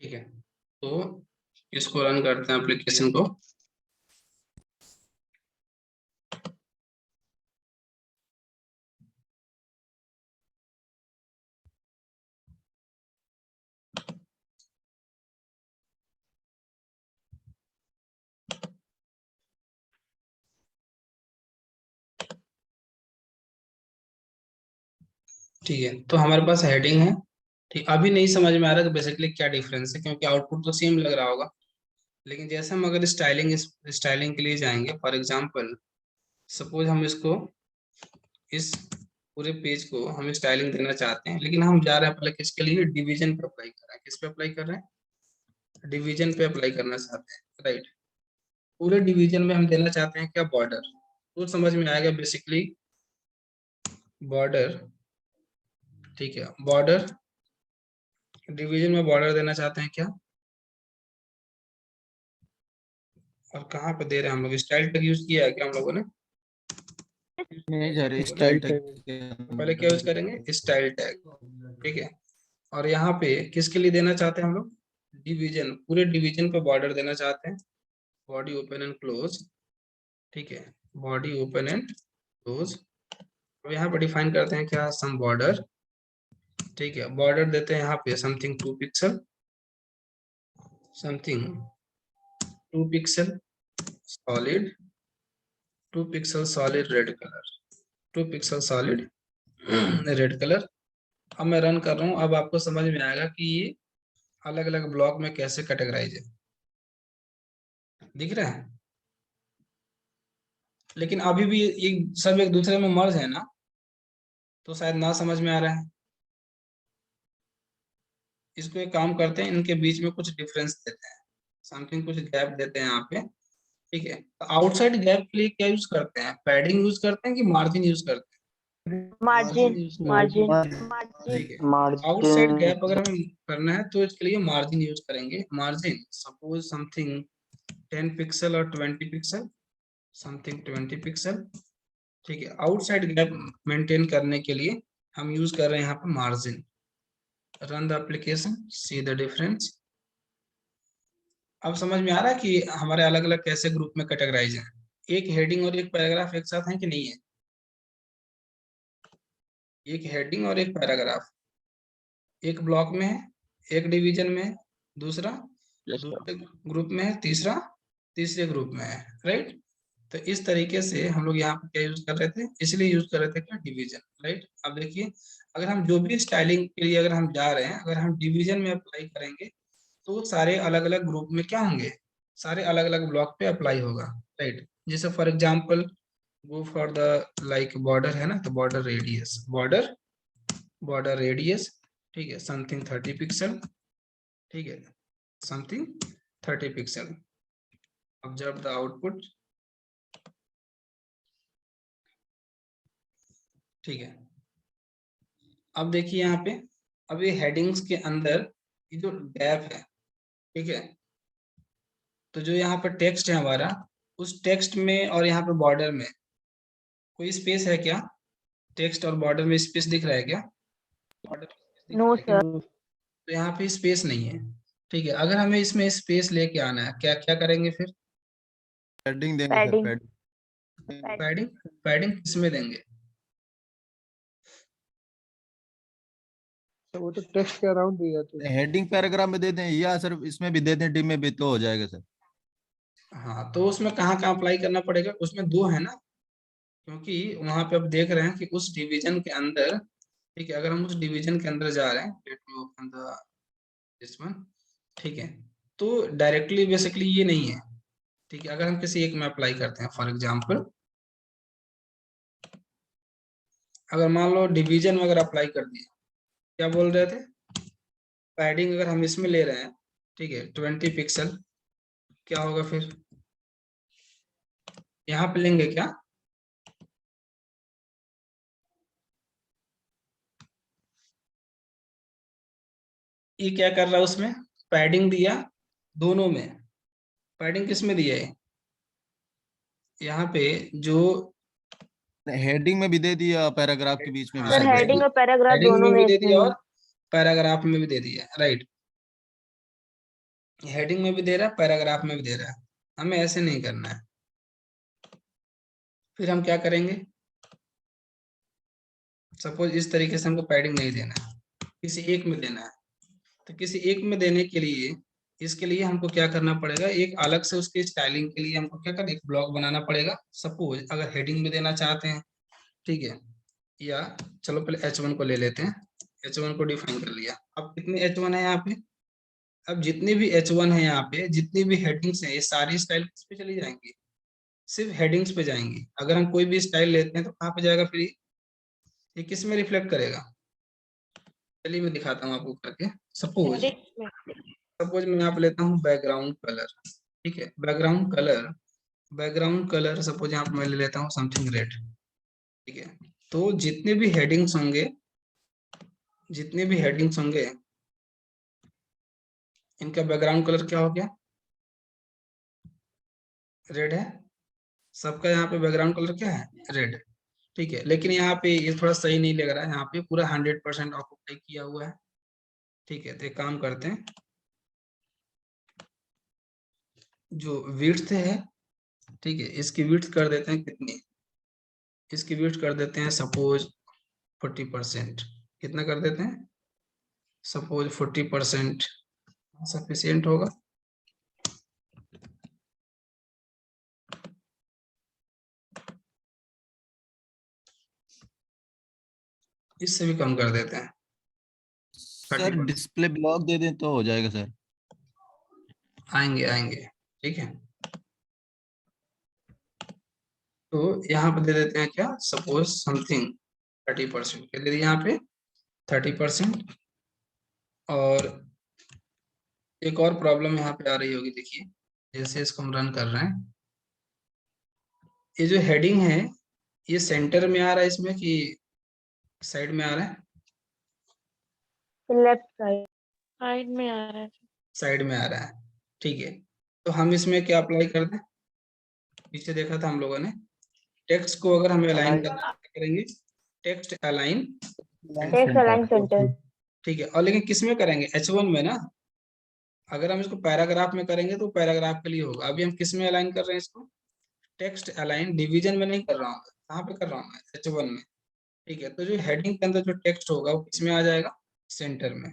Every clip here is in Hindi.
ठीक है, तो इसको रन करते हैं एप्लीकेशन को। ठीक है, तो हमारे पास हेडिंग है। ठीक, अभी नहीं समझ में आ रहा कि बेसिकली क्या डिफरेंस है, क्योंकि आउटपुट तो सेम लग रहा होगा। लेकिन जैसे हम अगर स्टाइलिंग के लिए जाएंगे, फॉर एग्जांपल सपोज हम इसको, इस पूरे पेज को हम स्टाइलिंग देना चाहते हैं, लेकिन हम जा रहे हैं पहले किसके लिए, डिवीजन पे अप्लाई कर रहे हैं। किस पे अप्लाई कर रहे हैं? डिवीजन पे अप्लाई करना चाहते हैं, राइट। पूरे डिवीजन में हम देना चाहते हैं क्या, बॉर्डर। तो समझ में आएगा बेसिकली बॉर्डर। ठीक है, बॉर्डर, डिवीजन में बॉर्डर देना चाहते हैं क्या, और कहाँ पे दे रहे हैं हम लोग, स्टाइल टैग यूज किया है क्या हम लोगों ने? नहीं सर, बोलो, स्टाइल टैग तो पहले क्या यूज करेंगे, स्टाइल टैग। ठीक है, और यहाँ पे किसके लिए देना चाहते हैं हम लोग, डिवीजन, पूरे डिवीजन पे बॉर्डर देना चाहते हैं, बॉडी ओपन एंड क्लोज। ठीक है, बॉडी ओपन एंड क्लोज। अब यहाँ पे डिफाइन करते हैं क्या, सम बॉर्डर। ठीक है, बॉर्डर देते हैं यहाँ पे something 2 pixel, something 2 pixel solid, 2 pixel solid red colour, 2 pixel solid red colour. अब मैं रन कर रहा हूँ, अब आपको समझ में आएगा कि ये अलग अलग ब्लॉक में कैसे कैटेगराइज है, दिख रहा है। लेकिन अभी भी ये सब एक दूसरे में मर्ज है ना, तो शायद ना समझ में आ रहा है। इसको एक काम करते हैं, इनके बीच में कुछ डिफरेंस देते हैं, समथिंग कुछ गैप देते हैं यहाँ पे। ठीक है, तो आउटसाइड गैप के लिए क्या यूज करते हैं, पैडिंग यूज करते हैं कि मार्जिन यूज करते हैं? मार्जिन यूज करते मार्जिन हैं। मार्जिन ठीक है, आउटसाइड मार्जिन। गैप अगर हम करना है तो इसके लिए मार्जिन यूज करेंगे। मार्जिन सपोज समथिंग 10 पिक्सल और 20 पिक्सल, समथिंग 20 पिक्सल। ठीक है, आउटसाइड गैप मेंटेन करने के लिए हम यूज कर रहे हैं यहाँ पे margin. Run the application, see the difference. अब समझ में आ रहा है कि हमारे अलग अलग कैसे ग्रुप में कैटेगराइज हैं। एक हेडिंग और एक पैराग्राफ एक साथ है कि नहीं है? एक हेडिंग और एक पैराग्राफ एक ब्लॉक में है, एक डिवीजन में है, दूसरा दूसरे ग्रुप में है, तीसरा तीसरे ग्रुप में है, राइट। तो इस तरीके से हम लोग यहाँ पे क्या यूज कर रहे थे, इसलिए यूज कर रहे थे क्या, डिवीजन, राइट। अब देखिए, अगर हम जो भी स्टाइलिंग के लिए अगर हम जा रहे हैं, अगर हम डिवीजन में अप्लाई करेंगे तो सारे अलग अलग ग्रुप में क्या होंगे, सारे अलग अलग ब्लॉक पे अप्लाई होगा, राइट। जैसे for example go for the like border है ना, तो बॉर्डर रेडियस, बॉर्डर रेडियस। ठीक है, समथिंग 30 पिक्सल। ठीक है, something 30 pixel. Observe the output. ठीक है, अब देखिए यहाँ पे, अब ये हेडिंग्स के अंदर ये जो गैप है, ठीक है, तो जो यहाँ पर टेक्स्ट है हमारा, उस टेक्स्ट में और यहाँ पे बॉर्डर में कोई स्पेस है क्या, टेक्स्ट और बॉर्डर में स्पेस दिख रहा है क्या, बॉर्डर में स्पेस दिख नो रहा है क्या? सर। तो यहाँ पे स्पेस नहीं है। ठीक है, अगर हमें इसमें स्पेस लेके आना है, क्या क्या करेंगे फिर? पैडिंग देंगे sir, padding padding. Padding, padding किसमें देंगे? तो वो तो टेक्स्ट के अराउंड दिया तो हेडिंग पैराग्राफ में दे दें या सर इसमें भी दे दें, डिम में भी तो हो जाएगा सर। हाँ, तो उसमें कहाँ कहाँ अप्लाई करना पड़ेगा, उसमें दो है ना, क्योंकि वहां पे अब देख रहे हैं कि उस डिवीजन के अंदर, ठीक है, अगर हम उस डिवीजन के अंदर जा रहे हैं, let me open the this one. ठीक है, तो डायरेक्टली बेसिकली ये नहीं है। ठीक है, अगर हम किसी एक में अप्लाई करते हैं, फॉर एग्जांपल अगर मान लो डिवीजन में अगर अप्लाई कर दिया, क्या बोल रहे थे, पैडिंग अगर हम इसमें ले रहे हैं, ठीक है, 20 पिक्सल, क्या होगा फिर, यहाँ पे लेंगे क्या, ये क्या कर रहा है उसमें, पैडिंग दिया दोनों में, पैडिंग किस में दिया है, यहाँ पे जो हेडिंग में भी दे दिया, पैराग्राफ के बीच में भी हाँ, सर सर दे हेडिंग दिया। और पैराग्राफ हेडिंग दोनों में भी में दे दिया सेम। और पैराग्राफ में भी दे दिया, राइट। हेडिंग में भी दे रहा है, पैराग्राफ में भी दे रहा है। हमें ऐसे नहीं करना है। फिर हम क्या करेंगे, सपोज इस तरीके से हमको पैडिंग नहीं देना है, किसी एक में देना है। तो किसी एक में देने के लिए, इसके लिए हमको क्या करना पड़ेगा, एक अलग से उसकी स्टाइलिंग के लिए हमको क्या करना, एक ब्लॉक बनाना पड़ेगा। सपोज अगर हेडिंग में देना चाहते हैं, ठीक है, या चलो पहले H1 को ले लेते हैं। H1 को डिफाइन कर लिया। अब कितने H1 है यहाँ पे, अब जितने भी H1 है यहाँ पे, जितनी भी हेडिंग्स हैं, ये सारी स्टाइल किस पे चली जाएंगी, सिर्फ हेडिंग्स पे जाएंगी। अगर हम कोई भी स्टाइल लेते हैं तो कहाँ पे जाएगा, फिर ये किस में रिफ्लेक्ट करेगा। चलिए मैं दिखाता हूँ आपको करके। सपोज सपोज मैं यहाँ पे लेता हूँ बैकग्राउंड कलर, ठीक है, बैकग्राउंड कलर सपोज यहाँ पे मैं ले लेता हूँ समथिंग रेड, ठीक है। तो जितने भी हेडिंग्स होंगे, इनका बैकग्राउंड कलर क्या हो गया, रेड है। सबका यहाँ पे बैकग्राउंड कलर क्या है, रेड, ठीक है। लेकिन यहाँ पे ये थोड़ा सही नहीं लग रहा है, यहाँ पे पूरा 100% ऑक्यूपाई किया हुआ है, ठीक है। तो एक काम करते हैं, जो विड्थ है, ठीक है, इसकी विड्थ कर देते हैं कितनी, इसकी विड्थ कर देते हैं सपोज 40%। कितना कर देते हैं, सपोज 40% सफिशियंट होगा। इससे भी कम कर देते हैं सर 30%। डिस्प्ले ब्लॉक दे दें तो हो जाएगा सर। आएंगे आएंगे, ठीक है। तो यहाँ पे दे देते हैं क्या, सपोज समथिंग 30%। क्या दे दिए यहाँ पे, 30%। और एक और प्रॉब्लम यहाँ पे आ रही होगी, देखिए जैसे इसको हम रन कर रहे हैं, ये जो हेडिंग है, ये सेंटर में आ रहा है इसमें कि साइड में आ रहा है, लेफ्ट साइड में आ रहा है। साइड में आ रहा है, ठीक है। तो हम इसमें क्या अप्लाई कर दें, पीछे देखा था हम लोगों ने, टेक्स्ट को अगर हमें अलाइन करना है, क्या करेंगे, text align, text align centre. ठीक है। और लेकिन किस में करेंगे, H1 में ना। अगर हम इसको पैराग्राफ में करेंगे तो पैराग्राफ के लिए होगा। अभी हम किस में अलाइन कर रहे हैं इसको, टेक्स्ट अलाइन, डिवीजन में नहीं कर रहा हूँ, कहाँ पे कर रहा हूँ मैं, H1 में, ठीक है। तो जो हेडिंग के अंदर जो टेक्स्ट होगा वो किसमें आ जाएगा, सेंटर में।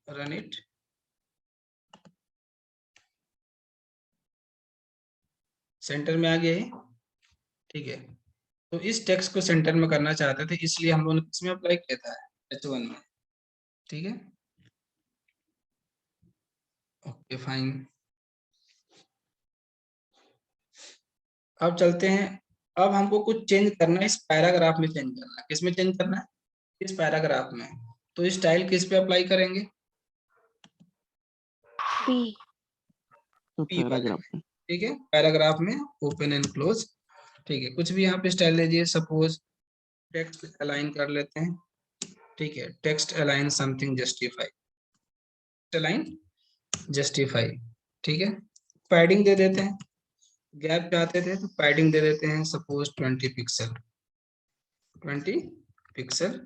रन इट, सेंटर में आ गया ये, ठीक है। तो इस टेक्स्ट को सेंटर में करना चाहते थे, इसलिए हम लोगों ने किसमें अप्लाई किया था, H1 में, ठीक है। Okay fine. अब चलते हैं, अब हमको कुछ चेंज करना है, इस पैराग्राफ में चेंज करना है। किसमें चेंज करना है, इस पैराग्राफ में। तो स्टाइल किस पे अप्लाई करेंगे, पी पी वाले में, ठीक है। पैराग्राफ में ओपन एंड क्लोज, ठीक है। कुछ भी यहाँ पे स्टाइल लीजिए, सपोज टेक्स्ट अलाइन कर लेते हैं, ठीक है। Text align something justify, align justify, ठीक है। पैडिंग दे देते हैं, गैप चाहते थे तो पैडिंग दे देते हैं, सपोज 20 पिक्सल, 20 पिक्सल,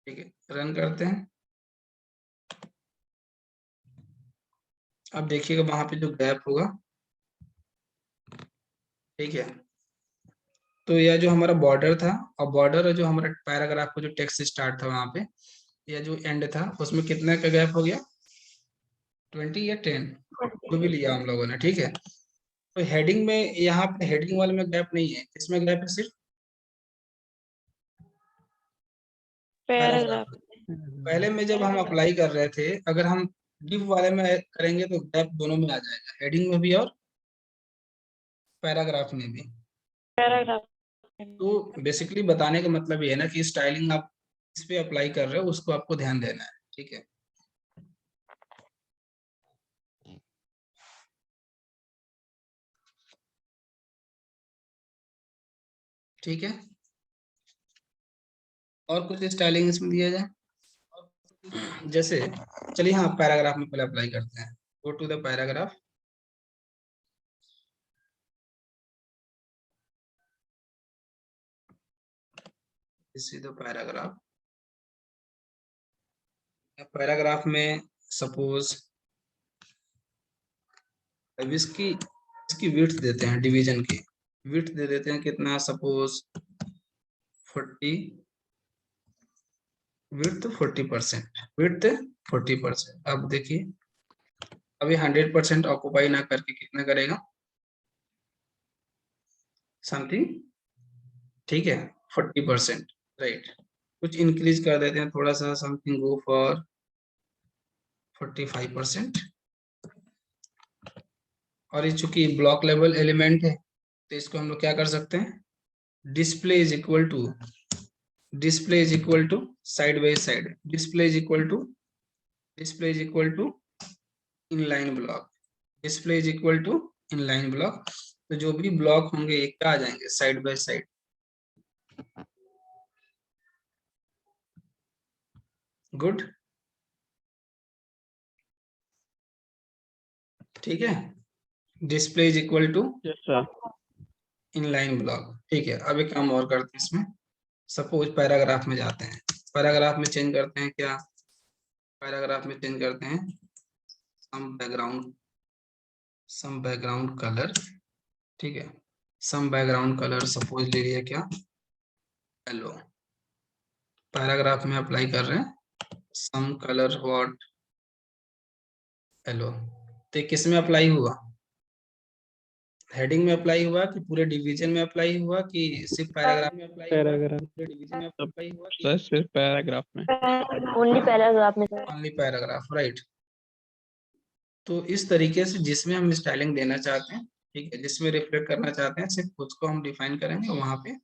ठीक है। रन करते हैं। अब देखिएगा वहां पे जो गैप होगा, ठीक है। तो यह जो हमारा बॉर्डर था, और बॉर्डर जो हमारा पैराग्राफ को जो टेक्स्ट स्टार्ट था वहां पे, या जो एंड था उसमें कितना का गैप हो गया, 20 या 10, जो भी लिया हम लोगों ने, ठीक है। तो हेडिंग में, यहाँ पे हेडिंग वाले में गैप नहीं है, इसमें गैप है सिर्फ पैराग्राफ पैराग्राफ। में। पहले में जब हम अप्लाई कर रहे थे, अगर हम डिव वाले में करेंगे तो गैप दोनों में आ जाएगा, हेडिंग में भी और पैराग्राफ में भी। पैराग्राफ। तो बेसिकली बताने का मतलब ये है ना कि स्टाइलिंग आप इस पे अप्लाई कर रहे हो, उसको आपको ध्यान देना है, ठीक है। ठीक है, और कुछ स्टाइलिंग इसमें दिया जाए, जैसे चलिए हाँ पैराग्राफ में पहले अप्लाई करते हैं। Go to the paragraph, this is the paragraph. Paragraph में सपोज अब इसकी विड्थ देते हैं, डिवीजन की विड्थ दे देते हैं कितना, सपोज 40, विड्थ 40%, विड्थ 40%। अब देखिए अभी 100% ऑक्युपाई ना करके कितना करेगा, समथिंग, ठीक है 40%, राइट। कुछ इंक्रीज कर देते हैं थोड़ा सा, समथिंग गो फॉर 45%। और ये चूंकि ब्लॉक लेवल एलिमेंट है तो इसको हम लोग क्या कर सकते हैं, display is equal to side by side, display is equal to inline block, display is equal to inline block. तो जो भी ब्लॉक होंगे ये क्या आ जाएंगे, साइड बाय साइड। गुड, ठीक है, display is equal to yes sir. Inline block, ठीक है। अब एक काम और करते हैं इसमें, सपोज पैराग्राफ में जाते हैं, पैराग्राफ में चेंज करते हैं क्या, पैराग्राफ में चेंज करते हैं सम बैकग्राउंड कलर, ठीक है, सम बैकग्राउंड कलर सपोज ले लिया क्या, येलो। पैराग्राफ में अप्लाई कर रहे हैं सम कलर व्हाट, येलो। तो किस में अप्लाई हुआ, हेडिंग में अप्लाई हुआ कि पूरे डिवीजन में अप्लाई हुआ कि सिर्फ पैराग्राफ में अप्लाई हुआ, पैराग्राफ पूरे डिवीजन में अप्लाई हुआ, सर, सिर्फ पैराग्राफ में। ओनली पैराग्राफ में सर। Only paragraph, right. तो इस तरीके से जिसमें हम स्टाइलिंग देना चाहते हैं, ठीक है, जिसमें रिफ्लेक्ट करना चाहते हैं सिर्फ उसको हम डिफाइन करेंगे, वहां पे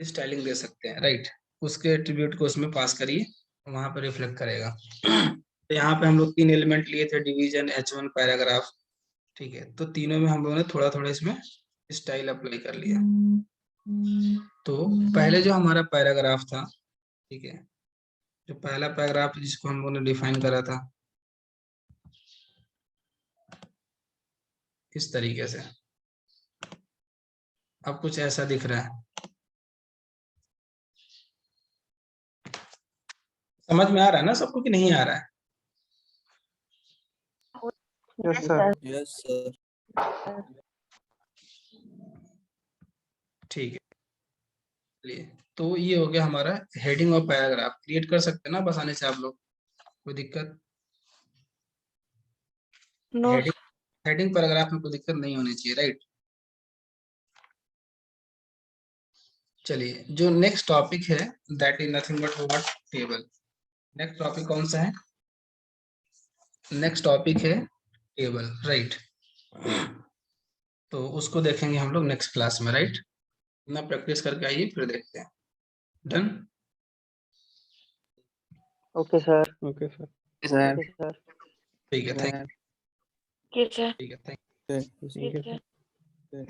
स्टाइलिंग दे सकते हैं, राइट। उसके एट्रीब्यूट को उसमें पास करिए, वहां पे रिफ्लेक्ट करेगा। तो यहाँ पे हम लोग 3 एलिमेंट लिए थे, डिवीजन, H1, पैराग्राफ, ठीक है। तो तीनों में हम लोगों ने थोड़ा थोड़ा इसमें स्टाइल अप्लाई कर लिया। तो पहले जो हमारा पैराग्राफ था, ठीक है, जो पहला पैराग्राफ जिसको हम लोगों ने डिफाइन करा था इस तरीके से, अब कुछ ऐसा दिख रहा है, समझ में आ रहा है ना सबको कि नहीं आ रहा है? Yes, sir. Yes sir. ठीक है, चलिए। तो ये हो गया हमारा हेडिंग और पैराग्राफ। क्रिएट कर सकते हैं ना बस आने से आप लोग, कोई दिक्कत? नो हेडिंग पैराग्राफ में कोई दिक्कत नहीं होनी चाहिए, राइट। चलिए, जो नेक्स्ट टॉपिक है that is nothing but what, table. Next topic कौन सा है? नेक्स्ट टॉपिक है टेबल, राइट। तो उसको देखेंगे हम लोग नेक्स्ट क्लास में, राइट। ना प्रैक्टिस करके आइए फिर देखते हैं। Done? Okay, sir. Okay sir. Okay, sir. ठीक है, थैंक टीचर, ठीक है, thank teacher.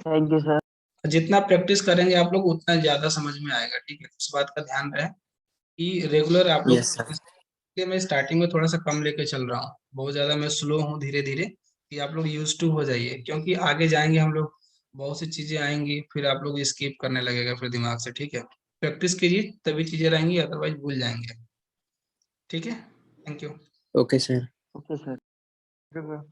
Thank you, sir. जितना प्रैक्टिस करेंगे आप लोग उतना ज्यादा समझ में आएगा, ठीक है। इस बात का ध्यान रहे कि रेगुलर आप लोग, इसलिए मैं स्टार्टिंग में थोड़ा सा कम लेके चल रहा हूँ, बहुत ज्यादा मैं स्लो हूँ, धीरे धीरे, कि आप लोग यूज टू हो जाइए, क्योंकि आगे जाएंगे हम लोग, बहुत सी चीजें आएंगी, फिर आप लोग स्किप करने लगेगा फिर दिमाग से, ठीक है। प्रैक्टिस कीजिए तभी चीजें रहेंगी, अदरवाइज भूल जाएंगे, ठीक है। Thank you. Okay sir. Okay, sir. Okay, sir.